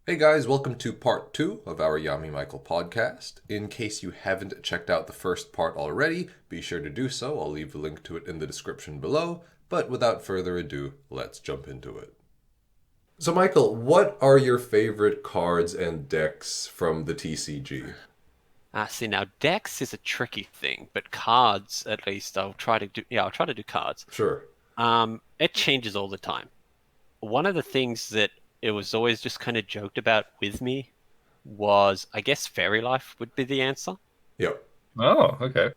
Hey guys, welcome to part 2 of our Yami Michael podcast. In case you haven't checked out the first part already, be sure to do so. I'll leave the link to it in the description below. But without further ado, let's jump into it. So Michael, what are your favorite cards and decks from the TCG? See now decks is a tricky thing, but cards at least I'll try to do. Yeah, I'll try to do cards. Sure. It changes all the time. One of the things that it was always just kind of joked about with me was, I guess, Fairy Life would be the answer. Yep. Oh, okay.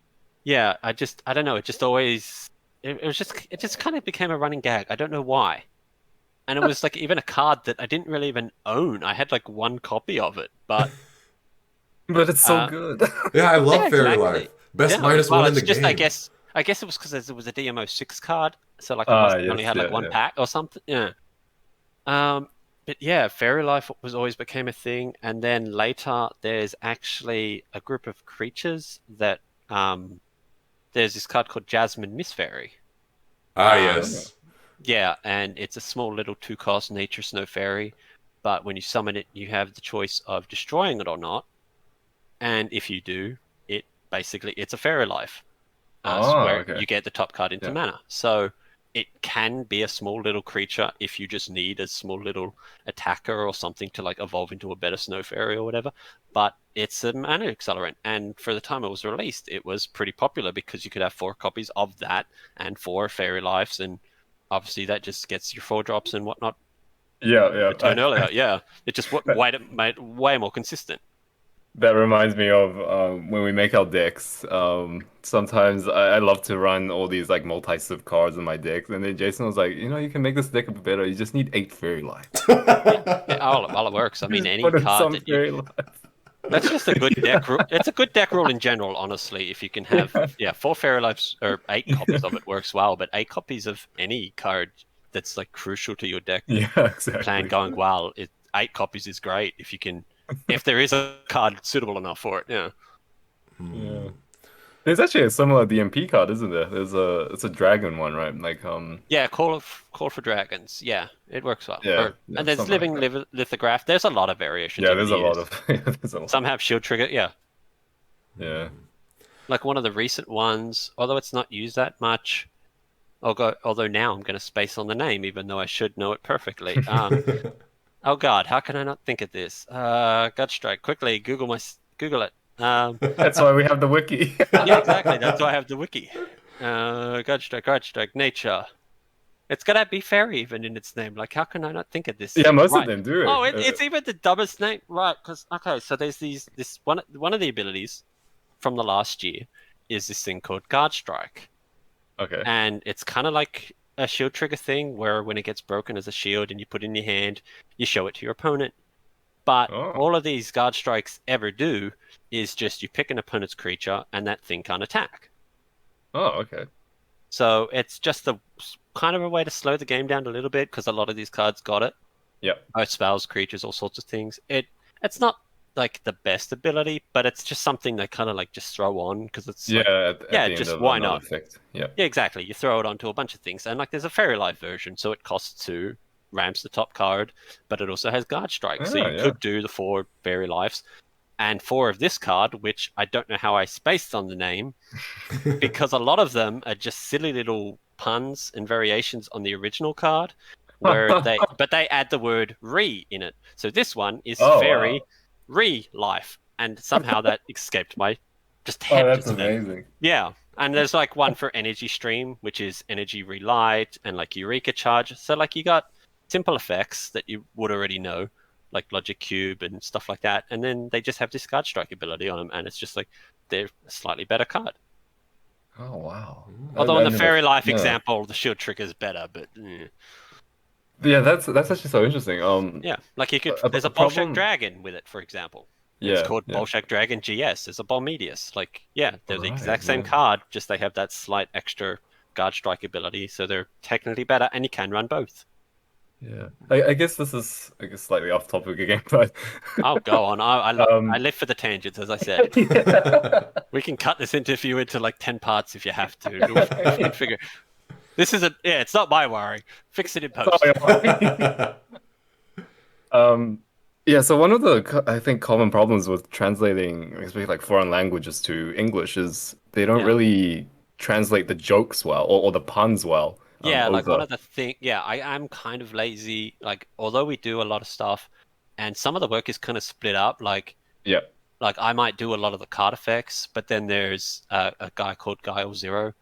Yeah, I don't know. It just always, it just kind of became a running gag. I don't know why. And it was like even a card that I didn't really even own. I had like one copy of it, but But it's so good. Yeah, I love yeah, Fairy exactly. Life. Best Yeah, minus well, one in the it's just, game. I guess it was because it was a DMO6 card, so like I must have only Yes, had like yeah, one yeah. pack or something. Yeah. But yeah, Fairy Life was always became a thing, and then later there's actually a group of creatures that there's this card called Jasmine Miss Fairy. Yes. Yeah, and it's a small little 2-cost nature snow fairy, but when you summon it, you have the choice of destroying it or not. And if you do, it's a Fairy Life. Where Okay. you get the top card into Yeah. mana. So it can be a small little creature if you just need a small little attacker or something to like evolve into a better snow fairy or whatever. But it's a mana accelerant, and for the time it was released, it was pretty popular because you could have 4 copies of that and 4 Fairy Lives, and obviously that just gets your 4 drops and whatnot Yeah, yeah. a turn earlier. Yeah, it just made it way more consistent. That reminds me of when we make our decks. Sometimes I love to run all these like multi-civ cards in my decks, and then Jason was like, you can make this deck a bit better. You just need 8 fairy life. Yeah, all it works. I mean, Just any put in card some that you fairy life. That's just a good deck rule. It's a good deck rule in general, honestly. If you can have 4 Fairy Lives or 8 copies of it works well, but 8 copies of any card that's like crucial to your deck Yeah, plan exactly. going well, 8 copies is great if there is a card suitable enough for it. Yeah. Yeah. There's actually a similar DMP card, isn't there? It's a dragon one, right? Like Yeah, Call for Dragons. Yeah, it works well. yeah, yeah, And there's something like that. Lithograph. There's a lot of variations Yeah, over there's the a lot years. of there's a lot. Some have shield trigger. Yeah. Yeah. Like one of the recent ones, although it's not used that much. Although now I'm going to space on the name, even though I should know it perfectly. Oh God, how can I not think of this? God Strike, quickly Google it. That's why we have the wiki. Yeah, exactly. That's why I have the wiki. God Strike, nature. It's gotta be fairy even in its name. Like, how can I not think of this? Yeah, most of Right. them do. Oh, it's even the dumbest name, right? Because okay, so there's this one of the abilities from the last year is this thing called Guard Strike, Okay. and it's kind of like a shield trigger thing where when it gets broken as a shield and you put it in your hand, you show it to your opponent. But Oh. all of these guard strikes ever do is just you pick an opponent's creature and that thing can't attack. Oh, okay. So it's just a kind of a way to slow the game down a little bit because a lot of these cards got it. Yep. Both spells, creatures, all sorts of things. It's not like the best ability, but it's just something they kind of like just throw on because it's Yeah, like, at the end just of why another not? effect. Yep. Yeah, exactly. You throw it onto a bunch of things, and like there's a Fairy Life version, so it costs 2, ramps the top card, but it also has Guard Strike, so you Yeah. could do the 4 Fairy Lives and 4 of this card, which I don't know how I spaced on the name because a lot of them are just silly little puns and variations on the original card, where they add the word "re" in it. So this one is Oh, Fairy wow. Re Life, and somehow that escaped my just Oh, head that's just then. amazing. Yeah, and there's like one for Energy Stream, which is Energy Relight, and like Eureka Charge. So like you got simple effects that you would already know, like Logic Cube and stuff like that, and then they just have this Guard Strike ability on them, and it's just like they're a slightly better card. Oh, wow. Although in the never- Fairy Life yeah. example, the shield trigger is better, but Yeah, that's actually so interesting. yeah, like you could. A There's a problem- Bolshak Dragon with it, for example. Yeah, It's called yeah. Bolshak Dragon GS. There's a Bolmedius. Like, yeah, they're the Right, exact same yeah. card, just they have that slight extra Guard Strike ability, so they're technically better, and you can run both. Yeah. I guess this is slightly off topic again, but Oh, go on. I live for the tangents, as I said. We can cut this interview into like 10 parts if you have to. We can figure. This is it's not my worry. Fix it in post. um, Yeah, so one of the I think common problems with translating, especially like foreign languages to English, is they don't Yeah. really translate the jokes well or the puns well Yeah, like one over. of the thing. Yeah, I am kind of lazy. Like, although we do a lot of stuff, and some of the work is kind of split up. Yeah. Like I might do a lot of the card effects, but then there's a guy called Guile Zero,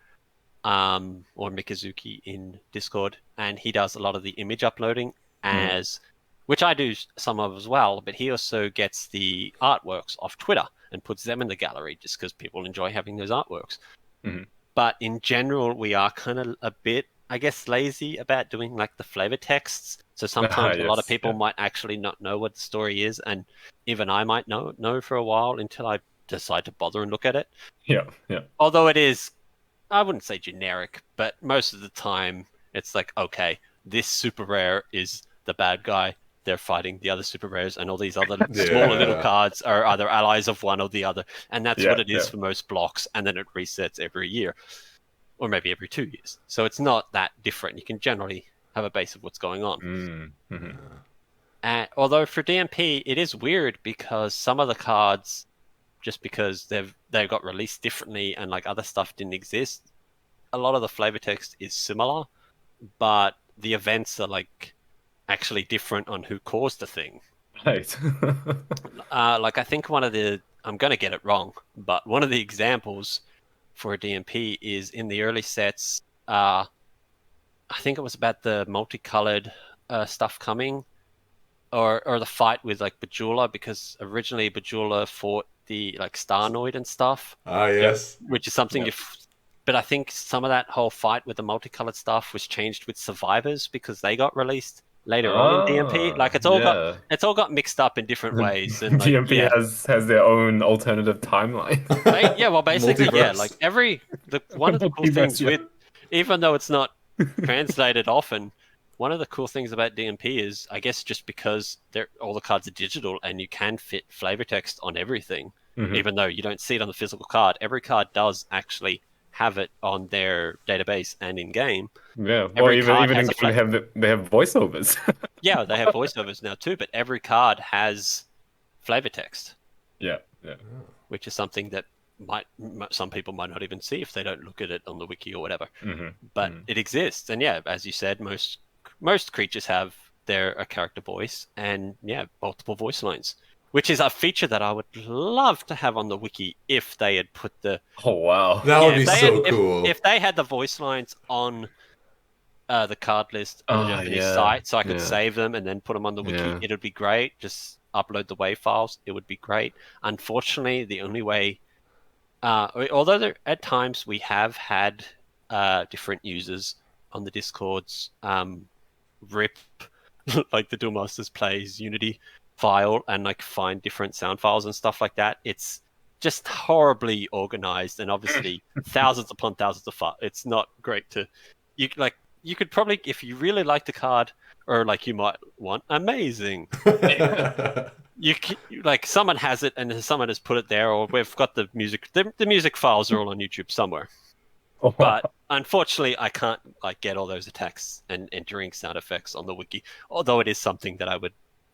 or Mikazuki in Discord, and he does a lot of the image uploading as, which I do some of as well. But he also gets the artworks off Twitter and puts them in the gallery just because people enjoy having those artworks. Mhm. But in general, we are kind of a bit, I guess, lazy about doing like the flavor texts. So sometimes a lot of Yes, people yeah. might actually not know what the story is, and even I might know for a while until I decide to bother and look at it. Yeah, yeah. Although it is, I wouldn't say generic, but most of the time it's like, okay, this super rare is the bad guy. They're fighting the other super rares, and all these other smaller little Yeah. cards are either allies of one or the other. And that's Yeah, what it is yeah. for most blocks, and then it resets every year, or maybe every 2 years. So it's not that different. You can generally have a base of what's going on. Mhm. And although for DMP, it is weird because some of the cards, just because they've got released differently and like other stuff didn't exist, a lot of the flavor text is similar, but the events are like actually different on who caused the thing. Right. Like I think one of the, I'm gonna get it wrong, but one of the examples for a DMP is in the early sets. I think it was about the multicolored stuff coming, or the fight with like Bajula, because originally Bajula fought the like Starnoid and stuff, Ah, yes. which is something Yep. but I think some of that whole fight with the multicolored stuff was changed with Survivors because they got released later on in DMP. Like Yeah. it's all got mixed up in different ways, and like DMP yeah, has their own alternative timeline. yeah, well basically yeah, like Multiverse. the one of the cool Multiverse, things yeah. with, even though it's not translated often, one of the cool things about DMP is, I guess, just because all the cards are digital and you can fit flavor text on everything, Mhm. even though you don't see it on the physical card. Every card does actually have it on their database and in game. Yeah. Well, Every even card even in has a game they have voiceovers. yeah, they have voiceovers now too, but every card has flavor text, Yeah, yeah. which is something that some people might not even see if they don't look at it on the wiki or whatever. Mhm. But it exists, and yeah, as you said, most creatures have a character voice, and yeah, multiple voice lines, which is a feature that I would love to have on the wiki if they had put the Oh wow. That would be if they so had, cool. if they had the voice lines on the card list on the Ah, Japanese yeah, site, so I could yeah. save them and then put them on the wiki. Yeah. It'd be great. Just upload the WAV files. It would be great. Unfortunately, the only way, although at times we have had different users on the Discords rip like the Duel Masters Plays Unity file and like find different sound files and stuff like that. It's just horribly organized, and obviously thousands upon thousands of files. It's not great to you could probably, if you really like the card, or like you might want amazing, like someone has it and someone has put it there, or we've got the music. The music files are all on YouTube somewhere. But unfortunately, I can't like get all those attacks and entering sound effects on the wiki. Although it is something that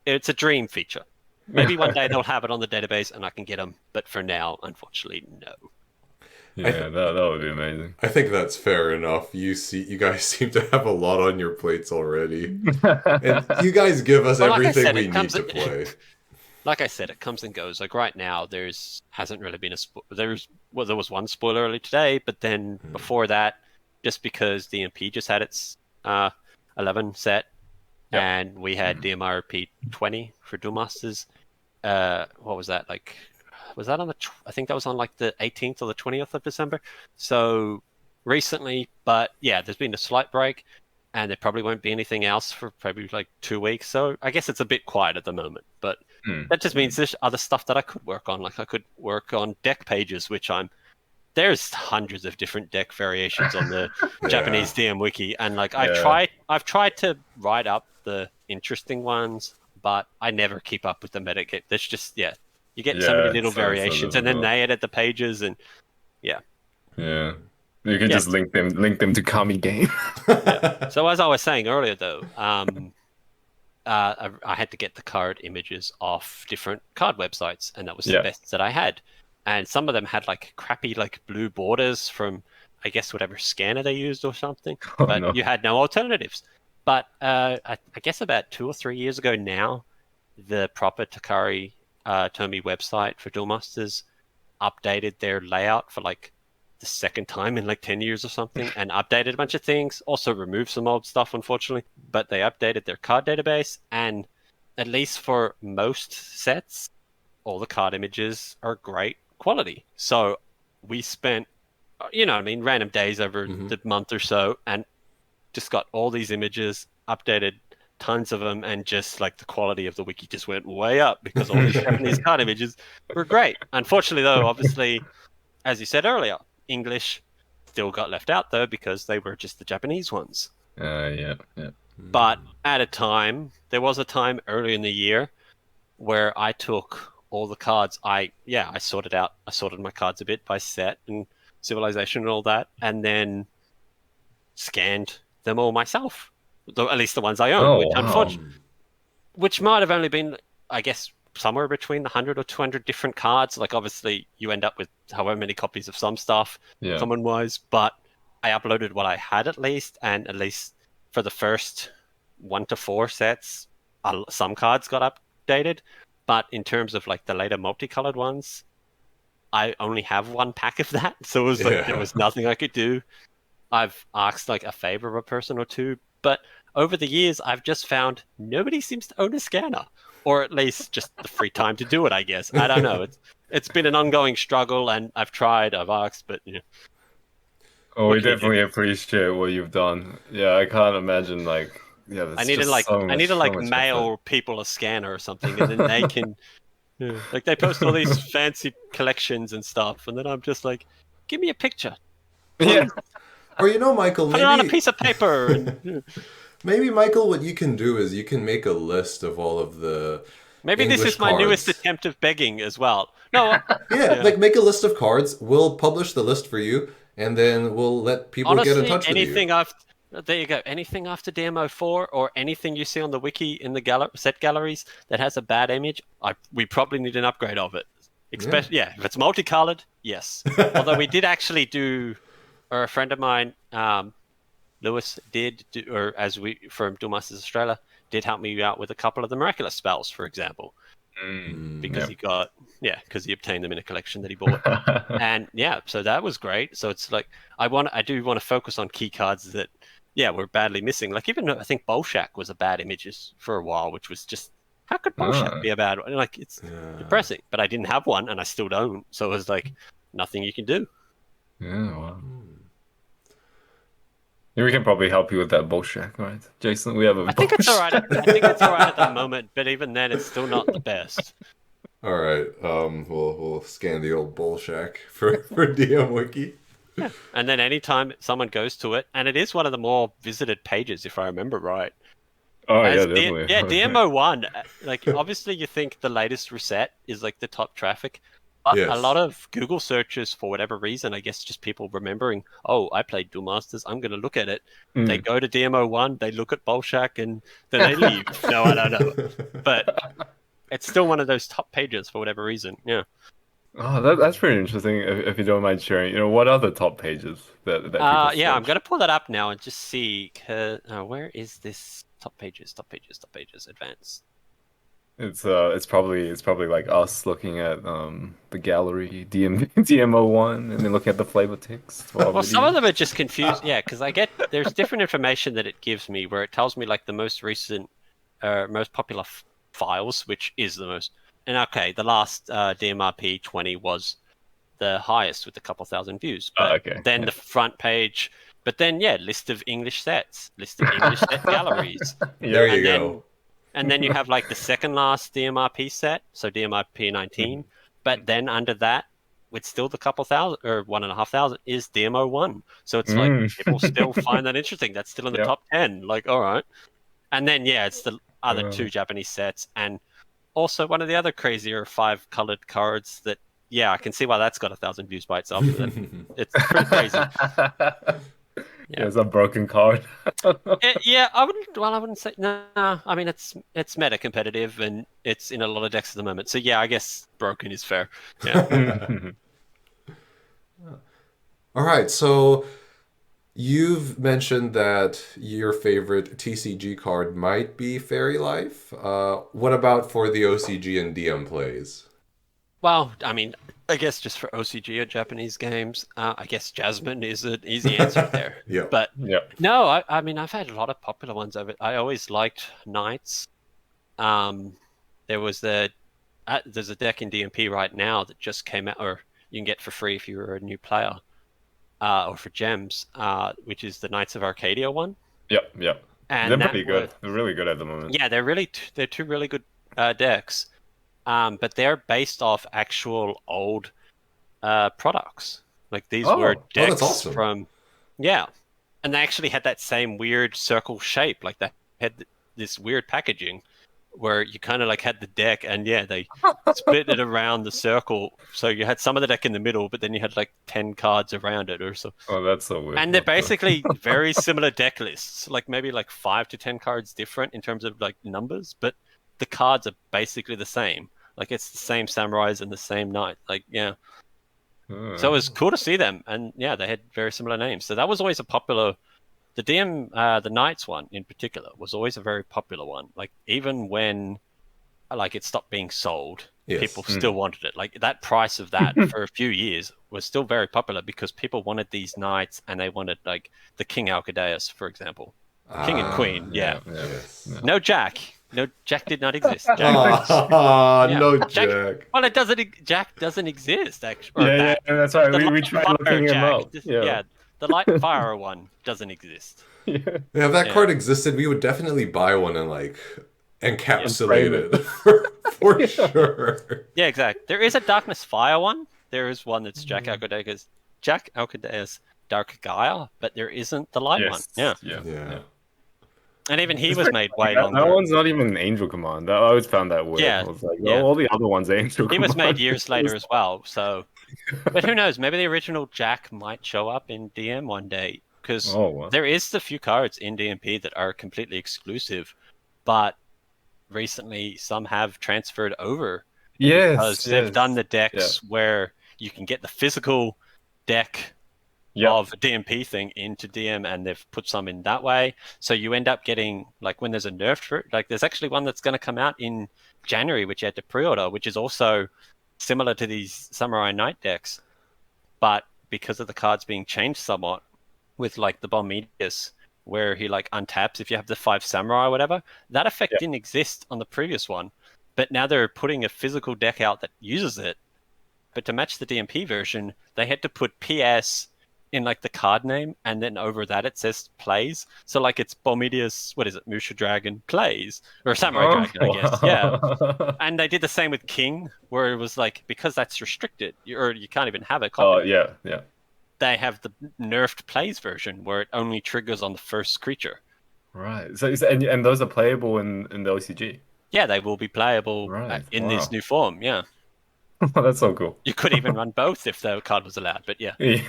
it's a dream feature. Maybe one day they'll have it on the database and I can get them. But for now, unfortunately, no. Yeah, that would be amazing. I think that's fair enough. You guys seem to have a lot on your plates already. And you guys give us Well, like I everything said, we it need comes- to play. Like I said, it comes and goes. Like right now, hasn't really been there was one spoiler early today, but then before that, just because DMP just had its 11 set, Yep. and we had DMRP 20 for Duel Masters. What was that like? Was that on I think that was on like the 18th or the 20th of December. So recently, but yeah, there's been a slight break, and there probably won't be anything else for probably like 2 weeks. So I guess it's a bit quiet at the moment, but that just means there's other stuff that I could work on. Like I could work on deck pages, which there's hundreds of different deck variations on the Japanese DM wiki, and like I've tried to write up the interesting ones, but I never keep up with the metagame. There's just you get so many little variations, and then they edit the pages, and yeah, you can just link them to Kami game. So as I was saying earlier, though, I had to get the card images off different card websites, and that was the best that I had. And some of them had like crappy like blue borders from, I guess, whatever scanner they used or something. But you had no alternatives. But I guess about 2 or 3 years ago now, the proper Takari Tomy website for Duel Masters updated their layout for like the second time in like 10 years or something, and updated a bunch of things. Also removed some old stuff, unfortunately. But they updated their card database, and at least for most sets, all the card images are great quality. So we spent, random days over the month or so, and just got all these images, updated tons of them, and just like the quality of the wiki just went way up because all these Japanese card images were great. Unfortunately, though, obviously, as you said earlier, English still got left out though because they were just the Japanese ones. Yeah. But there was a time early in the year where I took all the cards. I sorted my cards a bit by set and civilization and all that, and then scanned them all myself. At least the ones I own, which might have only been, I guess, somewhere between 100 or 200 different cards. Like, obviously, you end up with however many copies of some stuff, common-wise, but I uploaded what I had at least, and at least for the first 1 to 4 sets, some cards got updated, but in terms of, like, the later multicolored ones, I only have 1 pack of that, so it was like there was nothing I could do. I've asked, like, a favor of a person or two, but over the years, I've just found nobody seems to own a scanner. Or at least just the free time to do it, I guess. I don't know. It's been an ongoing struggle, and I've tried, I've asked, but Oh, we definitely appreciate what you've done. Yeah, I can't imagine I need to mail people a scanner or something, and then they can like they post all these fancy collections and stuff, and then I'm just like, give me a picture. Yeah. Or Michael, put it on a piece of paper. And, maybe, Michael, what you can do is you can make a list of all of the Maybe English this is my cards. newest attempt of begging as well. No. Like make a list of cards. We'll publish the list for you, and then we'll let people get in touch with you. There you go. Anything after DMO4 or anything you see on the wiki in the set galleries that has a bad image, we probably need an upgrade of it. Especially, if it's multicolored, yes. Although we did actually do, or a friend of mine, Lewis did, from Duel Masters Australia, did help me out with a couple of the miraculous spells, for example. Because he obtained them in a collection that he bought. And so that was great. So it's like, I do want to focus on key cards that, were badly missing. Like, even I think Bolshak was a bad images for a while, which was just, how could Bolshak be a bad one? Like, it's depressing. But I didn't have one, and I still don't. So it was like, nothing you can do. Yeah, wow. We can probably help you with that Bolshak, right? Jason, we have a I think it's all right. I think it's all right at the moment, but even then, it's still not the best. All right. We'll scan the old Bolshak for DM Wiki. Yeah. And then anytime someone goes to it, and it is one of the more visited pages, if I remember right. Oh, definitely. DMO1. Like, obviously, you think the latest reset is like the top traffic. But a lot of Google searches, for whatever reason, I guess just people remembering, I played Duel Masters, I'm going to look at it. They go to DMO1, they look at Bolshak, and then they leave. No, I don't know. But it's still one of those top pages for whatever reason. Yeah. Oh, that's pretty interesting. If you don't mind sharing, what are the top pages that people search? I'm going to pull that up now and just see. Where is this top pages? Advanced. It's probably like us looking at the gallery DMO1 and then looking at the flavor text. Well, some of them are just confused. Yeah, because there's different information that it gives me where it tells me like the most recent, most popular files, which is the most. And the last DMRP 20 was the highest with a couple thousand views. But then the front page, list of English sets, list of English set galleries. There you go. And then you have like the second last DMRP set, so DMRP 19. But then under that, with still the couple thousand or 1,500 is DMO1. So it's like people still find that interesting. That's still in the top 10. Like, all right. And then it's the other 2 Japanese sets, and also one of the other crazier 5 colored cards that I can see why that's got 1,000 views by itself. It's pretty crazy. Yeah. It's a broken card. Yeah, I wouldn't. Well, I wouldn't say no. I mean, it's meta competitive and it's in a lot of decks at the moment. So yeah, I guess broken is fair. Yeah. All right, so you've mentioned that your favorite TCG card might be Fairy Life. What about for the OCG and DM plays? Well, I mean, I guess just for OCG or Japanese games, I guess Jasmine is an easy answer there. Yeah. But Yeah. no, I mean, I've had a lot of popular ones of it. I always liked Knights. There's a deck in DMP right now that just came out, or you can get for free if you're a new player, or for gems, which is the Knights of Arcadia one. Yep. Yep. And They're that pretty good. was- They're really good at the moment. Yeah, they're two really good decks. But they're based off actual old products. Like these were decks that's awesome. from, yeah, and they actually had that same weird circle shape. Like they had this weird packaging where you kind of like had the deck, and yeah, they split it around the circle. So you had some of the deck in the middle, but then you had like 10 cards around it or so. Oh, that's so weird. And they're basically very similar deck lists, like maybe like 5 to 10 cards different in terms of like numbers, but the cards are basically the same. Like it's the same samurais and the same knight. Like, yeah. So it was cool to see them, and yeah, they had very similar names. So that was always a popular. The the Knights one in particular was always a very popular one. Like even when, like it stopped being sold, Yes. people still wanted it. Like that price of that for a few years was still very popular because people wanted these knights, and they wanted like the King Alcadeus, for example, King and Queen. Yeah. Yes. No Jack. No, Jack did not exist. Jack, Ah, Yeah. no Jack- Jack. well, it doesn't. Jack doesn't exist actually. Or Yeah, that's right. the We light tried fire looking him Jack, up. yeah, the light fire one doesn't exist. Yeah. Yeah, if that Yeah. card existed, we would definitely buy one and like encapsulate frame it for sure. Yeah, exactly. There is a Darkness Fire one. There is one that's Jack Alcadeus Dark Gaia, but there isn't the light one. Yes. Yeah, Yeah. and even he It's was pretty made way That longer. one's not even an Angel Command. I always found that weird. Yeah, I was like, yeah. all the other ones are Angel He Command. was made years later as well. So, but who knows? Maybe the original Jack might show up in DM one day because Oh, wow. there is a few cards in DMP that are completely exclusive, but recently some have transferred over Yes. because they've done the decks where you can get the physical deck of a DMP thing into DM, and they've put some in that way. So you end up getting, like, when there's a nerf for it, like there's actually one that's going to come out in January, which you had to pre-order, which is also similar to these Samurai Knight decks, but because of the cards being changed somewhat with like the Bomedius, where he like untaps if you have the 5 Samurai or whatever, that effect didn't exist on the previous one, but now they're putting a physical deck out that uses it. But to match the DMP version, they had to put PS in like the card name, and then over that it says plays. So like it's Bomedius, what is it, Musha Dragon plays, or Samurai Dragon, I guess. Yeah. And they did the same with King, where it was like, because that's restricted, or you can't even have a copy. Oh, yeah. They have the nerfed plays version where it only triggers on the first creature. Right. So and those are playable in the OCG. Yeah, they will be playable Right, in wow. this new form. Yeah, That's so cool. you could even run both if the card was allowed. But yeah, Yeah.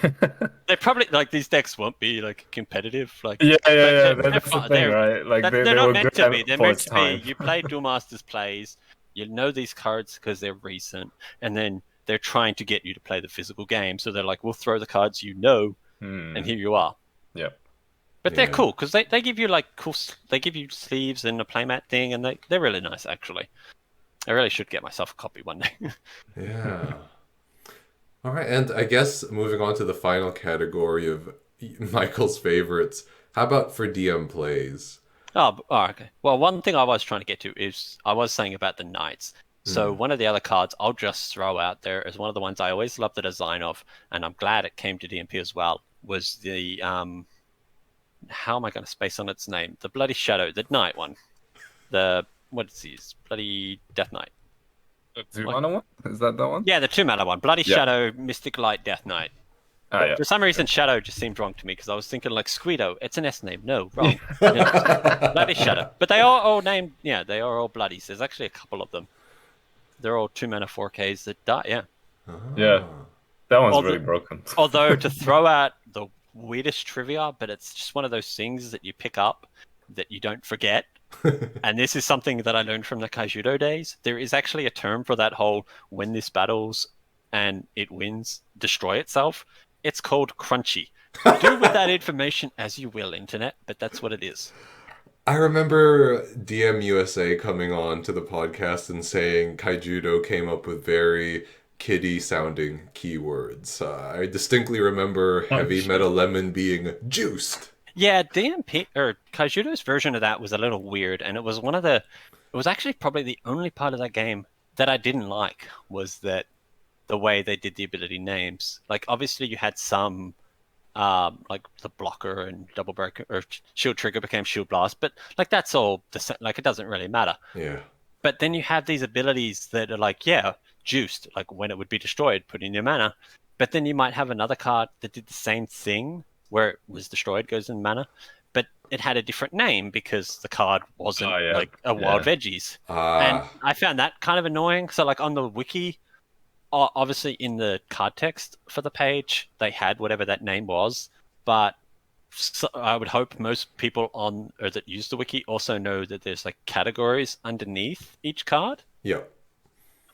they probably, like, these decks won't be like competitive. Like Yeah. they're That's the fun. thing, They're- right? Like they're they not were meant good to be. They're for meant its to time. be. You play Duel Masters Plays, you know these cards because they're recent, and then they're trying to get you to play the physical game. So they're like, we'll throw the cards you know, and here you are. Yeah. But they're Yeah. cool because they give you like they give you sleeves and a playmat thing, and they're really nice actually. I really should get myself a copy one day. Yeah. All right, and I guess moving on to the final category of Michael's favorites. How about for DM plays? Okay. Well, one thing I was trying to get to is I was saying about the Knights. So one of the other cards I'll just throw out there as one of the ones I always loved the design of, and I'm glad it came to DMP as well, was the how am I going to space on its name? The Bloody Shadow, the Knight one. The what's his Bloody Death Knight? The 2-mana one? Is that one? Yeah, the 2-mana one. Bloody Shadow, Mystic Light, Death Knight. Ah, yeah. For some reason, Shadow just seemed wrong to me because I was thinking like Squeedo. It's an S name. No, wrong. Bloody Shadow. But they are all named. Yeah, they are all bloodies. There's actually a couple of them. They're all 2-mana 4Ks that die. Yeah. Yeah. That one's Although- really broken. Although to throw out the weirdest trivia, but it's just one of those things that you pick up that you don't forget. And this is something that I learned from the Kaijudo days. There is actually a term for that whole when this battles and it wins, destroy itself. It's called crunchy. Do with that information as you will, internet, but that's what it is. I remember DM USA coming on to the podcast and saying Kaijudo came up with very kiddie-sounding keywords. I distinctly remember Heavy Metal Lemon being juiced. Yeah, DMP or Kaijudo's version of that was a little weird, and it was actually probably the only part of that game that I didn't like, was that the way they did the ability names. Like, obviously you had some like the blocker and double break or shield trigger became shield blast, but like that's all the same. Like, it doesn't really matter. Yeah. But then you have these abilities that are like, yeah, juiced, like when it would be destroyed, put in your mana. But then you might have another card that did the same thing, where it was destroyed, goes in mana, but it had a different name because the card wasn't like a wild veggies. And I found that kind of annoying. So like on the wiki, obviously in the card text for the page, they had whatever that name was, but I would hope most people on or that use the wiki also know that there's like categories underneath each card. Yeah.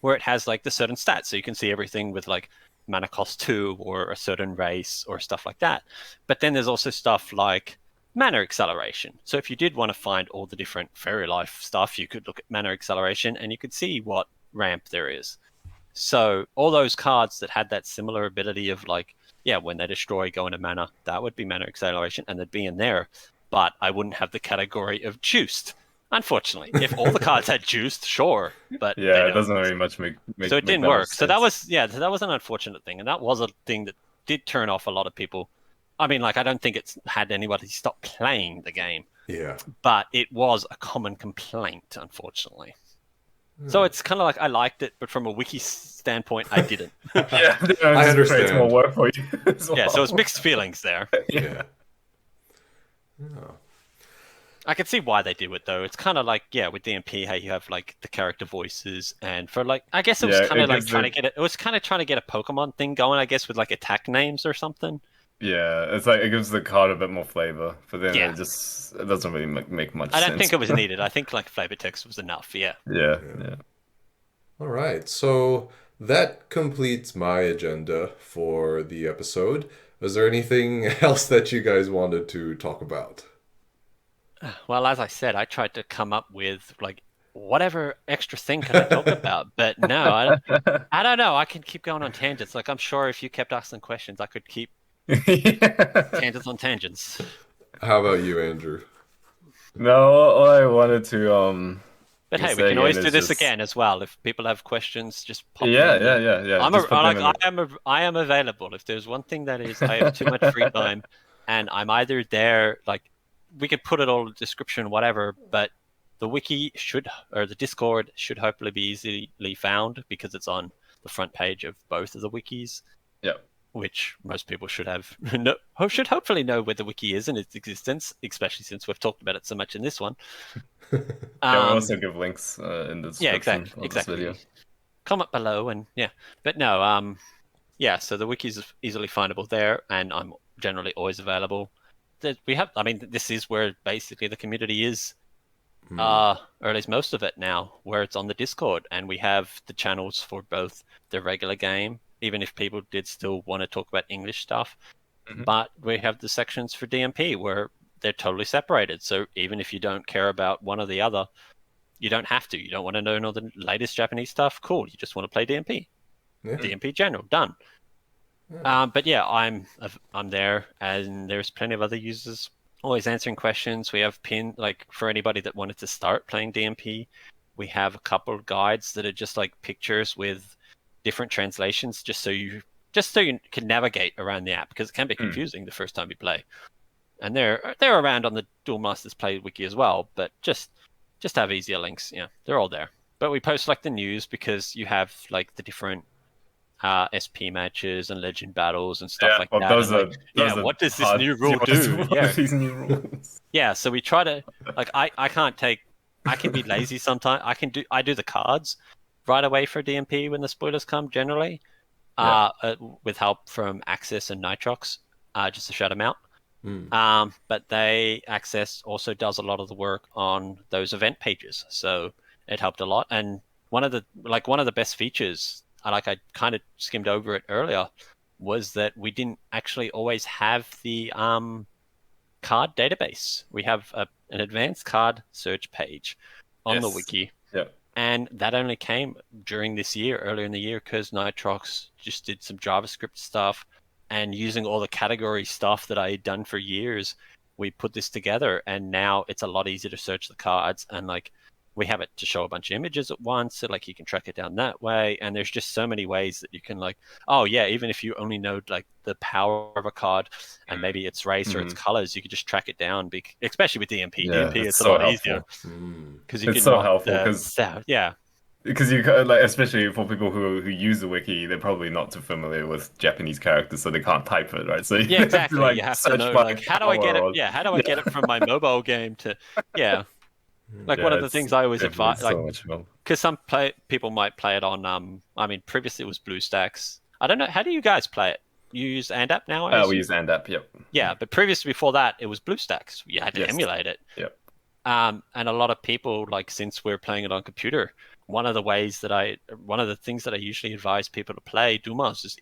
Where it has like the certain stats, so you can see everything with like mana cost 2 or a certain race or stuff like that. But then there's also stuff like mana acceleration. So if you did want to find all the different fairy life stuff, you could look at mana acceleration and you could see what ramp there is. So all those cards that had that similar ability of like, yeah, when they destroy, go into mana, that would be mana acceleration and they'd be in there. But I wouldn't have the category of juiced. Unfortunately, if all the cards had juiced, sure, but yeah, it doesn't really much make so it didn't work. So that was an unfortunate thing, and that was a thing that did turn off a lot of people. I mean, like, I don't think it's had anybody stop playing the game. Yeah, but it was a common complaint, unfortunately. So it's kind of like I liked it, but from a wiki standpoint, I didn't. Yeah, I understand. More work for you as well. Yeah, so it's mixed feelings there. Yeah. Oh. I can see why they do it though. It's kind of like, yeah, with DMP, how you have like the character voices, and for like, I guess it was kind of like trying to get it. It was kind of trying to get a Pokemon thing going, I guess, with like attack names or something. Yeah, it's like it gives the card a bit more flavor, but then it doesn't really make much sense. I don't think it was needed. I think like flavor text was enough. Yeah. Yeah. All right, so that completes my agenda for the episode. Was there anything else that you guys wanted to talk about? Well, as I said, I tried to come up with like whatever extra thing could I talk about, but no, I don't know. I can keep going on tangents. Like, I'm sure if you kept asking questions, I could keep tangents on tangents. How about you, Andrew? No, all I wanted to But hey, we can always do this again as well. If people have questions, just pop yeah. I am available. If there's one thing that is, I have too much free time, and I'm either there, like, we could put it all in the description, whatever, but the wiki the Discord should hopefully be easily found because it's on the front page of both of the wikis. Yeah. Which most people should should hopefully know where the wiki is and its existence, especially since we've talked about it so much in this one. We'll also give links in the description of this video. Comment below and but no, so the wiki is easily findable there, and I'm generally always available. This is where basically the community is, or at least most of it now, where it's on the Discord, and we have the channels for both the regular game, even if people did still want to talk about English stuff, but we have the sections for DMP where they're totally separated. So even if you don't care about one or the other, you don't have to. You don't want to know all the latest Japanese stuff? Cool. You just want to play DMP. Yeah. DMP General, done. Yeah. But yeah, I'm there, and there's plenty of other users always answering questions. We have for anybody that wanted to start playing DMP, we have a couple of guides that are just like pictures with different translations, just so you can navigate around the app, because it can be confusing the first time you play. And they're around on the Duel Masters Plays wiki as well, but just have easier links. Yeah, they're all there. But we post like the news, because you have like the different SP matches and legend battles and stuff like that. What does this new rule do? These new rules. Yeah, so we try to I can be lazy sometimes. I do the cards right away for DMP when the spoilers come generally, with help from Access and Nitrox. just to shut them out. But they Access also does a lot of the work on those event pages, so it helped a lot. And one of the best features, I kind of skimmed over it earlier, was that we didn't actually always have the card database. We have an advanced card search page on the wiki. Yeah. And that only came during this year, earlier in the year, because Nitrox just did some JavaScript stuff, and using all the category stuff that I had done for years, we put this together, and now it's a lot easier to search the cards, and like we have it to show a bunch of images at once, so like you can track it down that way. And there's just so many ways that you can like, oh yeah, even if you only know like the power of a card and maybe its race or its colors, you can just track it down. Especially with DMP. DMP, it's a lot easier because you it's can so helpful because you like, especially for people who use the wiki, they're probably not too familiar with Japanese characters, so they can't type it, right? So yeah, exactly. like, you have to know like how do I get it? Yeah, how do I get it from my mobile game to Like one of the things I always advise, like, because some people might play it on. I mean, previously it was BlueStacks. I don't know. How do you guys play it? You use AndApp now? We use AndApp. Yep. Yeah, but previously before that, it was BlueStacks. You had to emulate it. Yep. And a lot of people, like, since we're playing it on computer, one of the things that I usually advise people to play Duel Masters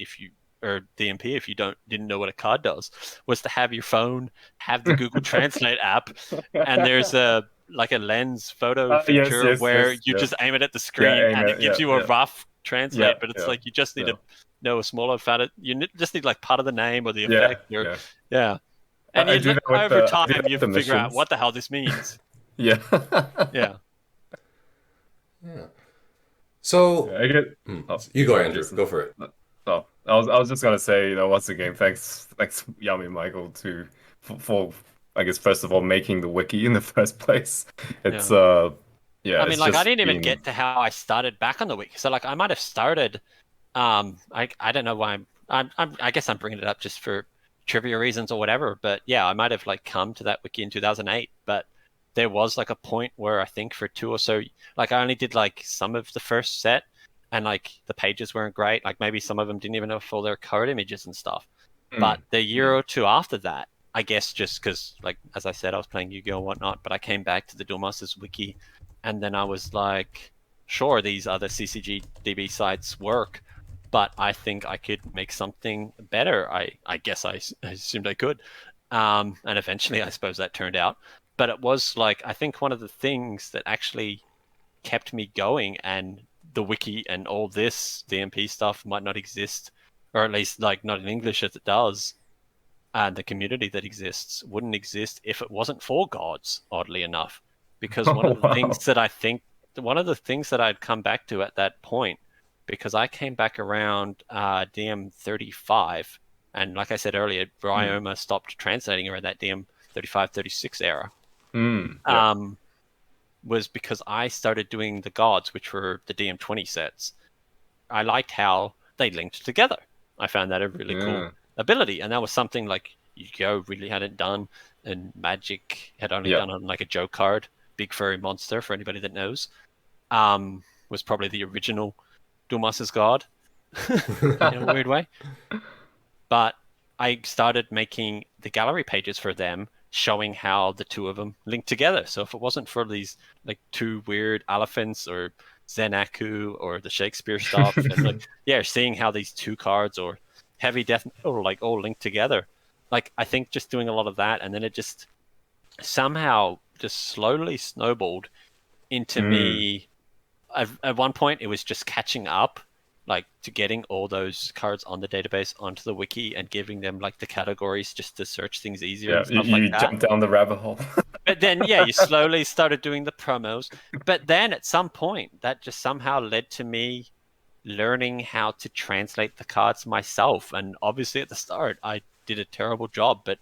or DMP if you didn't know what a card does, was to have your phone, have the Google Translate app, and there's a lens photo feature where you just aim it at the screen and it gives you a rough translate, but it's like you just need to know a smaller fat. You just need like part of the name or the effect. And over time you figure out what the hell this means. Yeah. So I get. You go, Andrew. Go for it. Oh, I was just gonna say, once again, thanks Yami Michael for I guess first of all making the wiki in the first place. It's I mean, like I didn't even get to how I started back on the wiki. So like I might have started. I don't know why I guess I'm bringing it up just for trivia reasons or whatever. But yeah, I might have like come to that wiki in 2008. But there was like a point where I think for 2 or so, like I only did like some of the first set. And like the pages weren't great. Like maybe some of them didn't even have all their code images and stuff. But the year or two after that, I guess just because, like as I said, I was playing Yu-Gi-Oh and whatnot. But I came back to the Duel Masters wiki, and then I was like, sure, these other CCG DB sites work, but I think I could make something better. I guess I assumed I could, and eventually I suppose that turned out. But it was like I think one of the things that actually kept me going, and the wiki and all this DMP stuff might not exist, or at least like not in English as it does, and the community that exists wouldn't exist if it wasn't for gods, oddly enough. Because one of the things that I'd come back to at that point, because I came back around DM 35, and like I said earlier, Bryoma stopped translating around that DM 35, 36 era. Was because I started doing the gods, which were the DM20 sets. I liked how they linked together. I found that a really cool ability, and that was something like Yu-Gi-Oh really hadn't done, and Magic had only done on like a joke card. Big Furry Monster, for anybody that knows, was probably the original Duel Masters God in a weird way. But I started making the gallery pages for them, showing how the two of them link together. So if it wasn't for these like two weird elephants or Zenaku or the Shakespeare stuff, and like seeing how these two cards or heavy death or like all linked together, like I think just doing a lot of that, and then it just somehow just slowly snowballed into me. At one point, it was just catching up, like to getting all those cards on the database onto the wiki and giving them like the categories just to search things easier. And stuff you jumped down the rabbit hole. But then, you slowly started doing the promos. But then at some point, that just somehow led to me learning how to translate the cards myself. And obviously at the start, I did a terrible job. But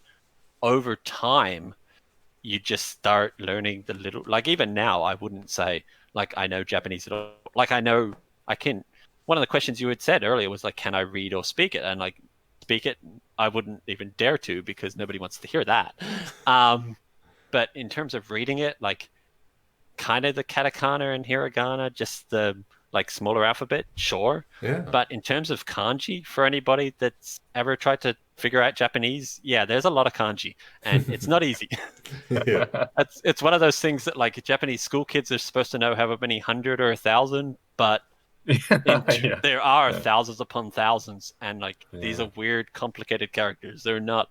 over time, you just start learning the little, like even now, I wouldn't say like I know Japanese at all. Like I know I can. One of the questions you had said earlier was like, can I read or speak it? And like, speak it, I wouldn't even dare to, because nobody wants to hear that. But in terms of reading it, like kind of the katakana and hiragana, just the like smaller alphabet, sure. Yeah. But in terms of kanji, for anybody that's ever tried to figure out Japanese, yeah, there's a lot of kanji, and it's not easy. Yeah. It's one of those things that like Japanese school kids are supposed to know however many 100 or 1,000, but Yeah. there are Yeah. thousands upon thousands, and like these are weird, complicated characters. They're not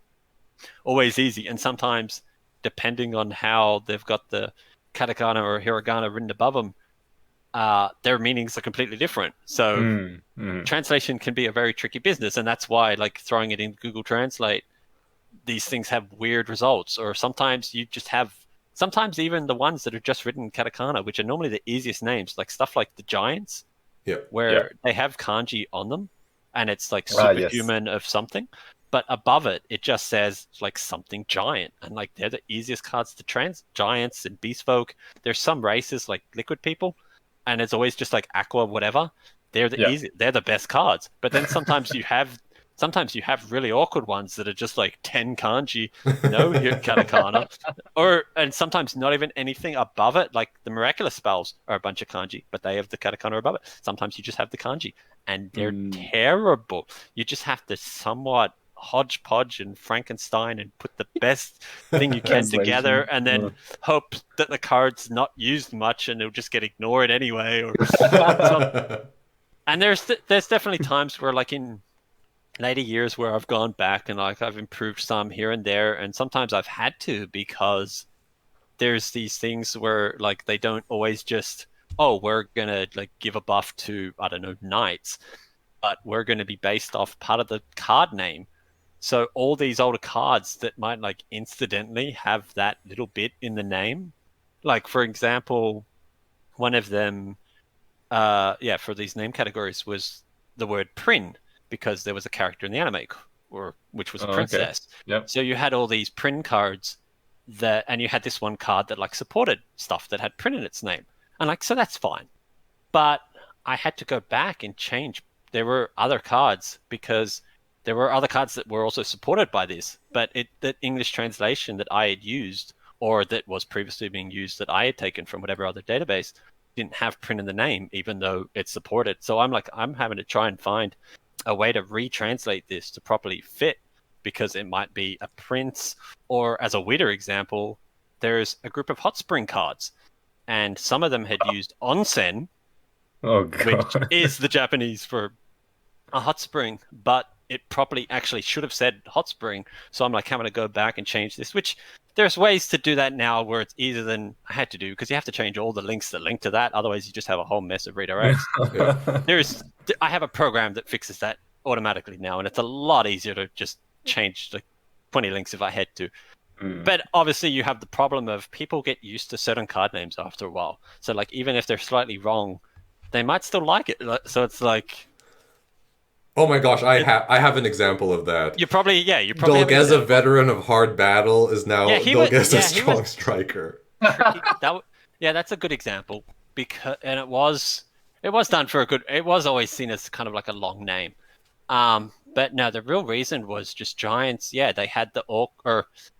always easy, and sometimes depending on how they've got the katakana or hiragana written above them, their meanings are completely different. So translation can be a very tricky business, and that's why like throwing it in Google Translate, these things have weird results. Or sometimes you just have, sometimes even the ones that are just written in katakana, which are normally the easiest names, like stuff like the giants, where they have kanji on them, and it's like superhuman of something, but above it, it just says like something giant, and like they're the easiest cards to giants and beast folk. There's some races like liquid people, and it's always just like aqua whatever. They're the they're the best cards. But then sometimes you have really awkward ones that are just like 10 kanji, no katakana, and sometimes not even anything above it. Like the miraculous spells are a bunch of kanji, but they have the katakana above it. Sometimes you just have the kanji, and they're terrible. You just have to somewhat hodgepodge and Frankenstein and put the best thing you can together, and then hope that the card's not used much and it'll just get ignored anyway. And there's definitely times where like in later years where I've gone back and like I've improved some here and there, and sometimes I've had to, because there's these things where like they don't always just, oh, we're gonna like give a buff to, I don't know, knights, but we're gonna be based off part of the card name. So all these older cards that might like incidentally have that little bit in the name, like for example, one of them, for these name categories was the word Prin, because there was a character in the anime, which was a princess. Okay. Yep. So you had all these Prin cards and you had this one card that like supported stuff that had Prin in its name, and like so that's fine. But I had to go back and change. There were other cards because there were other cards that were also supported by this, but the English translation that I had used, or that was previously being used that I had taken from whatever other database, didn't have Prin in the name, even though it's supported. So I'm having to try and find a way to retranslate this to properly fit, because it might be a prince, or as a weirder example, there's a group of hot spring cards, and some of them had used onsen, which is the Japanese for a hot spring, but it properly actually should have said hot spring. So I'm like having to go back and change this, which there's ways to do that now where it's easier than I had to do, because you have to change all the links that link to that. Otherwise, you just have a whole mess of redirects. I have a program that fixes that automatically now, and it's a lot easier to just change like 20 links if I had to. But obviously, you have the problem of people get used to certain card names after a while. So like even if they're slightly wrong, they might still like it. So it's like, oh my gosh, I have an example of that. You probably Dolgeza, veteran of hard battle, is now Dolgeza strong striker. That's a good example, because it was done for a good. It was always seen as kind of like a long name, but no, the real reason was just giants. Yeah, they had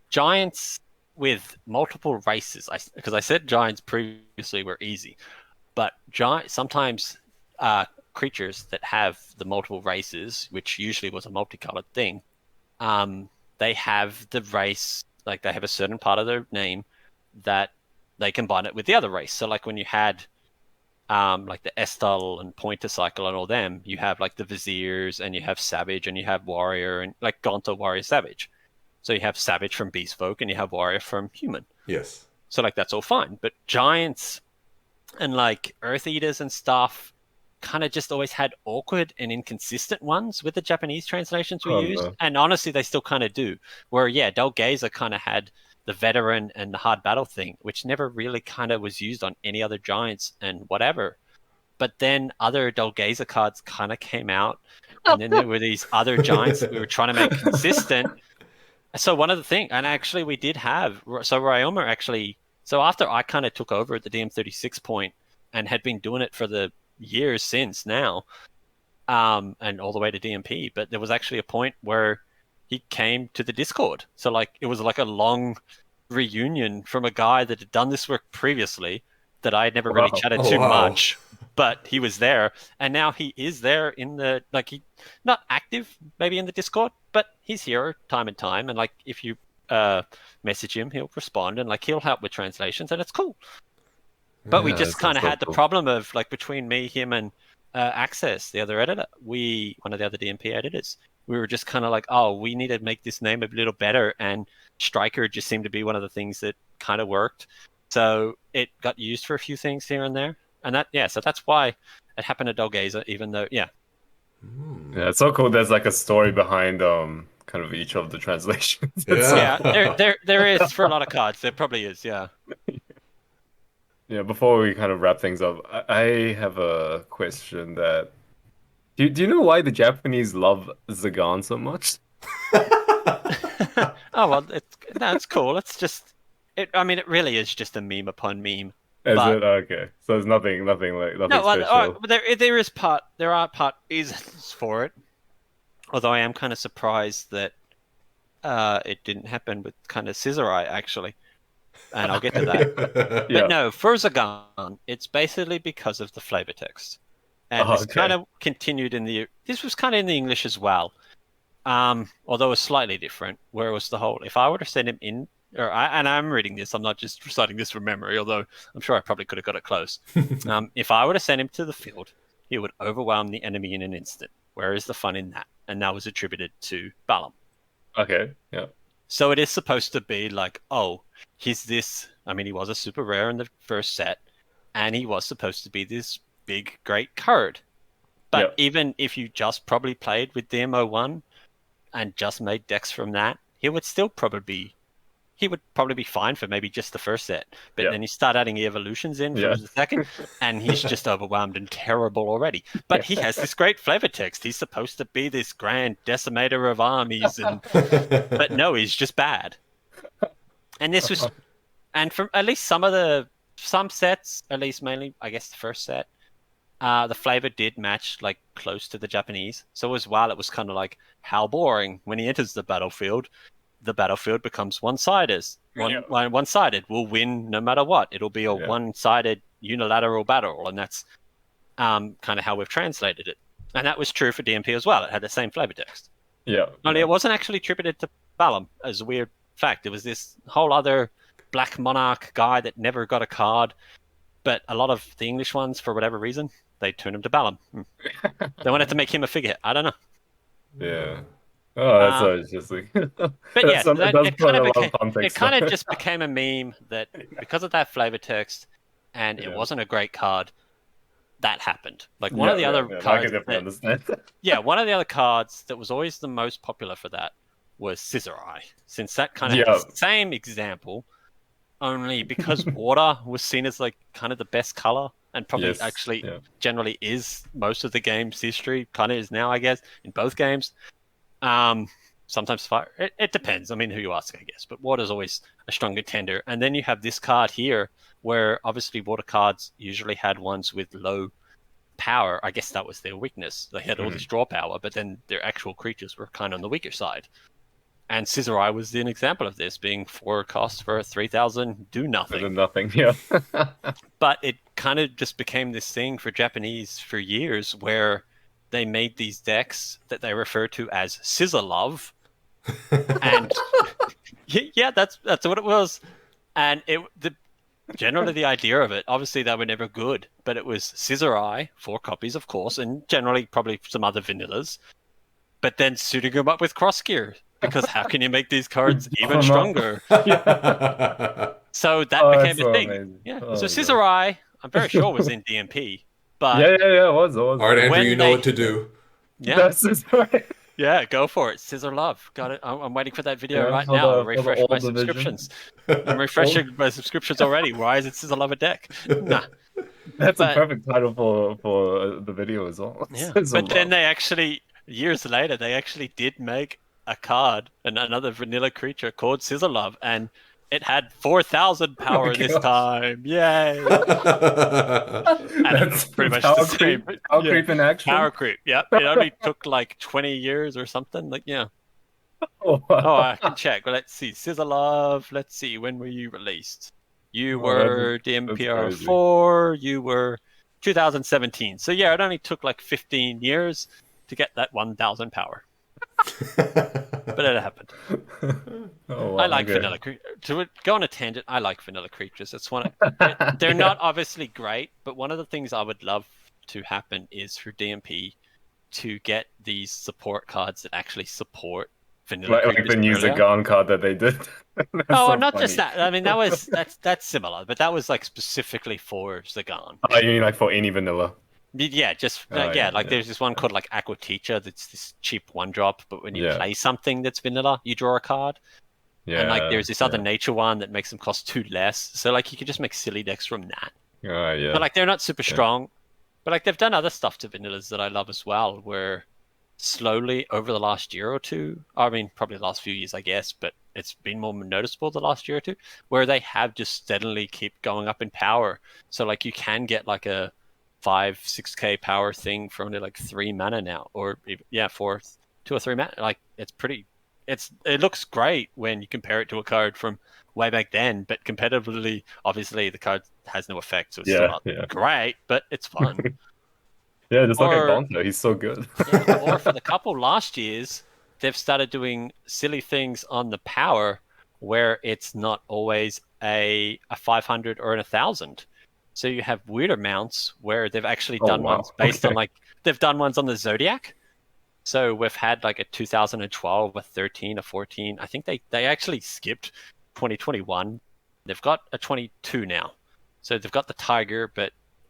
giants with multiple races. Because I said giants previously were easy, but sometimes creatures that have the multiple races, which usually was a multicolored thing, they have the race, like they have a certain part of their name that they combine it with the other race. So like when you had like the Estal and Pointer Cycle and all them, you have like the Viziers, and you have Savage, and you have Warrior, and like Gonta, Warrior, Savage. So you have Savage from Beast Folk, and you have Warrior from Human. Yes. So like that's all fine. But giants and like Earth Eaters and stuff kind of just always had awkward and inconsistent ones with the Japanese translations we used. No. And honestly, they still kind of do. Where, Dolgeza kind of had the veteran and the hard battle thing, which never really kind of was used on any other giants and whatever. But then other Dolgeza cards kind of came out, and then there were these other giants that we were trying to make consistent. So one of the things, and actually we did have, so Ryoma actually, so after I kind of took over at the DM36 point and had been doing it for the years since now, and all the way to DMP, but there was actually a point where he came to the Discord. So like it was like a long reunion from a guy that had done this work previously that I had never really Wow. chatted Oh, too wow. much, but he was there, and now he is there in the he not active maybe in the Discord, but he's here time and time, and like if you message him, he'll respond and like he'll help with translations, and it's cool. But we Yeah, just that kind of sounds so had the cool. problem of like between me, him, and Access, the other editor, one of the other DMP editors, we were just kind of like, oh, we need to make this name a little better, and Striker just seemed to be one of the things that kind of worked. So it got used for a few things here and there, and so that's why it happened to Dolgazer, even though Yeah, it's so cool. There's like a story behind kind of each of the translations. Yeah. there is for a lot of cards. There probably is, yeah. Yeah, before we kind of wrap things up, I have a question that do you know why the Japanese love Zagan so much? Oh well, it's cool. It's just I mean, it really is just a meme upon meme. Is But it okay? So there's nothing no, special. there are part reasons for it. Although I am kind of surprised that it didn't happen with kind of Scissorai actually, and I'll get to that. Yeah. But no, for Zagan, it's basically because of the flavor text, and this Okay. kind of continued this was kind of in the English as well, although it was slightly different. Where it was the whole, if I were to send him in, and I'm reading this, I'm not just reciting this from memory, although I'm sure I probably could have got it close. If I were to send him to the field, he would overwhelm the enemy in an instant. Where is the fun in that? And that was attributed to Balam. Okay. Yeah. So it is supposed to be like, oh, he's this. I mean, he was a super rare in the first set, and he was supposed to be this big, great card. But even if you just probably played with DMO1 and just made decks from that, he would probably be fine for maybe just the first set. But then you start adding evolutions in for the second, and he's just overwhelmed and terrible already. But he has this great flavor text. He's supposed to be this grand decimator of armies, but no, he's just bad. And this was, and from at least some sets, at least mainly, I guess the first set, the flavor did match like close to the Japanese. So as well, it was kind of like, how boring. When he enters the battlefield becomes one-sided. One-sided will win no matter what. It'll be a one-sided unilateral battle, and that's kind of how we've translated it. And that was true for DMP as well. It had the same flavor text. Yeah. Only it wasn't actually attributed to Balam as a weird fact. It was this whole other Black Monarch guy that never got a card, but a lot of the English ones, for whatever reason, they turned him to Balam. They wanted to make him a figurehead. I don't know. Yeah. Oh, that's so interesting. But yeah, it kind of just became became a meme that because of that flavor text, and it wasn't a great card, that happened. Like one of the other cards. I can definitely understand. One of the other cards that was always the most popular for that was Scissorai, since that kind of has the same example, only because water was seen as like kind of the best color, and probably generally is most of the game's history, kind of is now, I guess, in both games. Sometimes fire. It depends. I mean, who you ask, I guess. But water's always a strong contender. And then you have this card here, where obviously water cards usually had ones with low power. I guess that was their weakness. They had all this draw power, but then their actual creatures were kind of on the weaker side. And Scissorai was an example of this, being 4 cost for 3,000, do nothing. But it kind of just became this thing for Japanese for years, where they made these decks that they refer to as Scissor Love, and that's what it was. And generally the idea of it, obviously they were never good, but it was Scissorai, 4 copies, of course, and generally probably some other vanillas, but then suiting them up with cross gear, because how can you make these cards even stronger? So that became a thing. Amazing. So Scissorai, I'm very sure was in DMP. But it was. All right, Andrew, you know what to do. Yeah, that's right. Yeah, go for it. Scissor Love. Got it. I'm waiting for that video right now. Refresh my subscriptions. I'm refreshing my subscriptions already. Why is it Scissor Love a deck? Nah. That's a perfect title for the video as well. Yeah. But then they actually, years later, they actually did make a card, another vanilla creature called Scissor Love, and it had 4,000 power this time. Yay! That's pretty much the same. Power creep in action. Power creep. Yep. It only took like 20 years or something. Like, yeah. Oh, wow. I can check. Well, let's see. Scissor Love. Let's see. When were you released? You Oh, were that's DMPR4. You were 2017. So yeah, it only took like 15 years to get that 1,000 power. But it happened. Oh, wow, I like okay. vanilla creatures. To go on a tangent, I like vanilla creatures. It's one. They're not obviously great, but one of the things I would love to happen is for DMP to get these support cards that actually support vanilla Like creatures the new earlier. Zagan card that they did. That's Oh, so not funny. just that. I mean, that's similar, but that was like specifically for Zagan. Oh, you mean like for any vanilla? Yeah, just Oh, yeah, like yeah. there's this one called like Aqua Teacher that's this cheap 1-drop, but when you Yeah. play something that's vanilla, you draw a card. Yeah. And like there's this other yeah. nature one that makes them cost 2 less. So like you could just make silly decks from that. Oh, yeah. But like they're not super strong. But like they've done other stuff to vanillas that I love as well, where slowly over the last year or two, I mean probably the last few years I guess, but it's been more noticeable the last year or two, where they have just steadily keep going up in power. So like you can get like a 5-6k power thing for only like 3 mana now, or for 2 or 3 mana. Like it looks great when you compare it to a card from way back then, but competitively, obviously the card has no effect, so it's still not great, but it's fun. Yeah, just look at Gonzo, he's so good. Or for the couple last years, they've started doing silly things on the power where it's not always a 500 or an 1,000. So you have weirder mounts where they've actually done ones based on like they've done ones on the Zodiac. So we've had like a 2012, a 13, a 14. I think they actually skipped 2021. They've got a 22 now. So they've got the Tiger,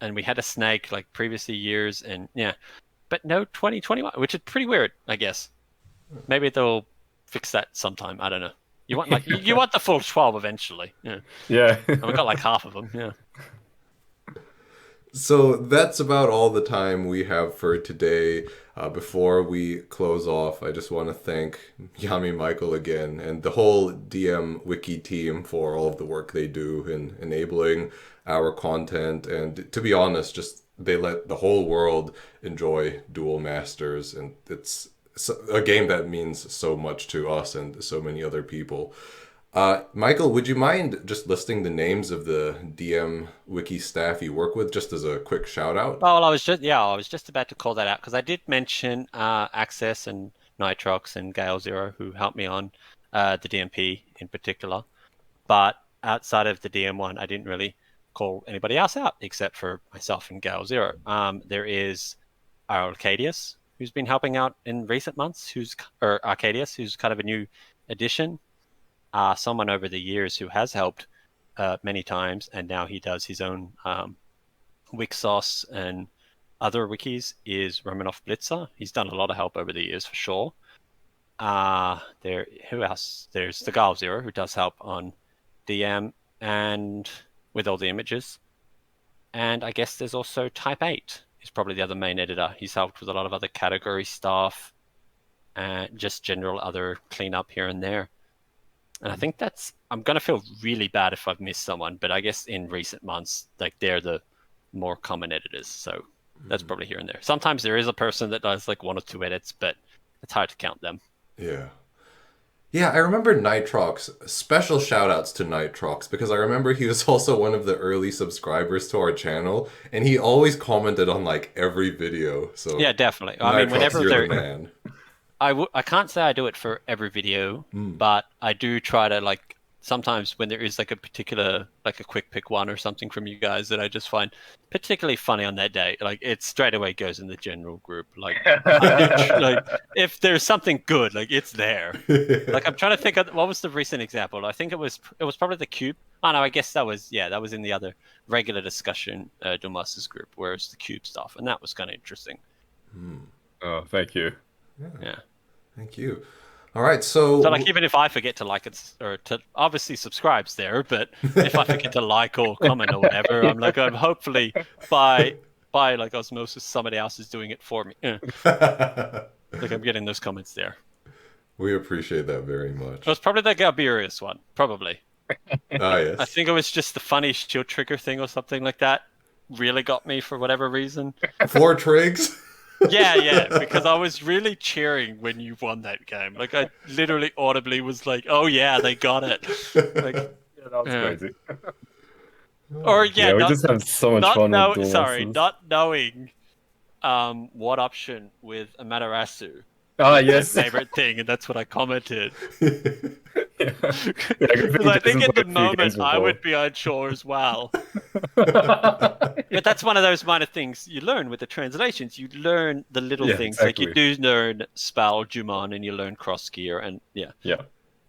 and we had a Snake like previous years, and but no 2021, which is pretty weird, I guess. Maybe they'll fix that sometime. I don't know. You want like you want the full 12 eventually. Yeah. And we got like half of them. Yeah. So that's about all the time we have for today. Before we close off, I just want to thank Yami Michael again and the whole DM Wiki team for all of the work they do in enabling our content. And to be honest, just they let the whole world enjoy Duel Masters. And it's a game that means so much to us and so many other people. Michael, would you mind just listing the names of the DM Wiki staff you work with, just as a quick shout out? Oh, well, I was just about to call that out because I did mention Access and Nitrox and Gale Zero, who helped me on the DMP in particular. But outside of the DM one, I didn't really call anybody else out except for myself and Gale Zero. There is Arcadius, who's been helping out in recent months, Arcadius, who's kind of a new addition. Someone over the years who has helped many times, and now he does his own Wixos and other wikis, is Romanov Blitzer. He's done a lot of help over the years for sure. Who else? There's the Gal Zero, who does help on DM and with all the images. And I guess there's also Type 8, who's probably the other main editor. He's helped with a lot of other category stuff and just general other cleanup here and there. And I think I'm going to feel really bad if I've missed someone, but I guess in recent months, like they're the more common editors. So that's probably here and there. Sometimes there is a person that does like 1 or 2 edits, but it's hard to count them. Yeah. Yeah, I remember Nitrox. Special shout outs to Nitrox, because I remember he was also one of the early subscribers to our channel, and he always commented on like every video. So yeah, definitely. Nitrox, I mean, whenever you're the man. I can't say I do it for every video, but I do try to like sometimes when there is like a particular like a quick pick one or something from you guys that I just find particularly funny on that day, like it straight away goes in the general group. Like, like if there's something good, like it's there. Like I'm trying to think of what was the recent example. I think it was probably the cube. Oh no, I guess that was in the other regular discussion Duel Masters group, where it's the cube stuff, and that was kind of interesting. Oh, thank you. Yeah. Thank you. All right, so like even if I forget to like it or to obviously subscribe's there, but if I forget to like or comment or whatever, I'm hopefully by like osmosis somebody else is doing it for me. Like I'm getting those comments there. We appreciate that very much. It was probably the Galberius one, probably. Yes. I think it was just the funny shield trigger thing or something like that. Really got me for whatever reason. 4 trigs. Yeah, because I was really cheering when you won that game. Like I literally audibly was like, "Oh yeah, they got it!" Like, Yeah, that was crazy. Or Yeah, we just have so much fun with Duel Masters. not knowing what option with Amaterasu. Ah, is yes. my favorite thing, and that's what I commented. Yeah. Because I think at the moment I would be unsure as well. But that's one of those minor things you learn with the translations. You learn the little things. Exactly. Like you do learn spell, Jumon, and you learn cross gear, and Yeah.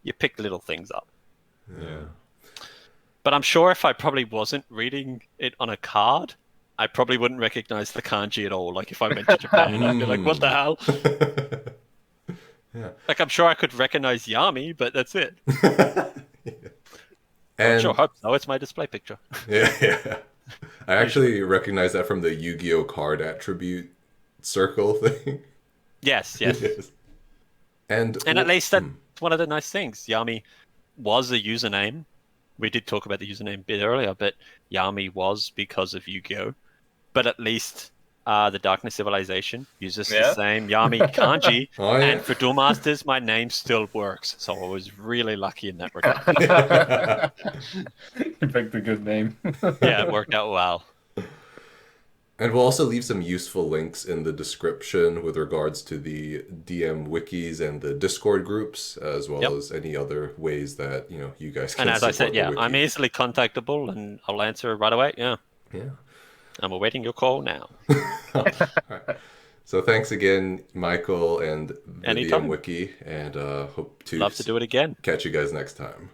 you pick little things up. Yeah. But I'm sure if I probably wasn't reading it on a card, I probably wouldn't recognize the kanji at all. Like if I went to Japan, I'd be like, what the hell? Yeah. Like I'm sure I could recognize Yami, but that's it. And Sure, hope so. It's my display picture. yeah. I actually recognize that from the Yu-Gi-Oh card attribute circle thing. Yes. And at least that's one of the nice things. Yami was a username. We did talk about the username a bit earlier, but Yami was because of Yu-Gi-Oh! But at least the Darkness Civilization uses the same Yami kanji. Oh, yeah. And for Duel Masters, my name still works. So I was really lucky in that regard. You picked a good name. Yeah, it worked out well. And we'll also leave some useful links in the description with regards to the DM wikis and the Discord groups, as well as any other ways that you guys can. And as I said, support the wiki. I'm easily contactable, and I'll answer right away. Yeah. I'm awaiting your call now. All right. So thanks again, Michael and the Anytime. DM Wiki, and hope to Love to do it again. Catch you guys next time.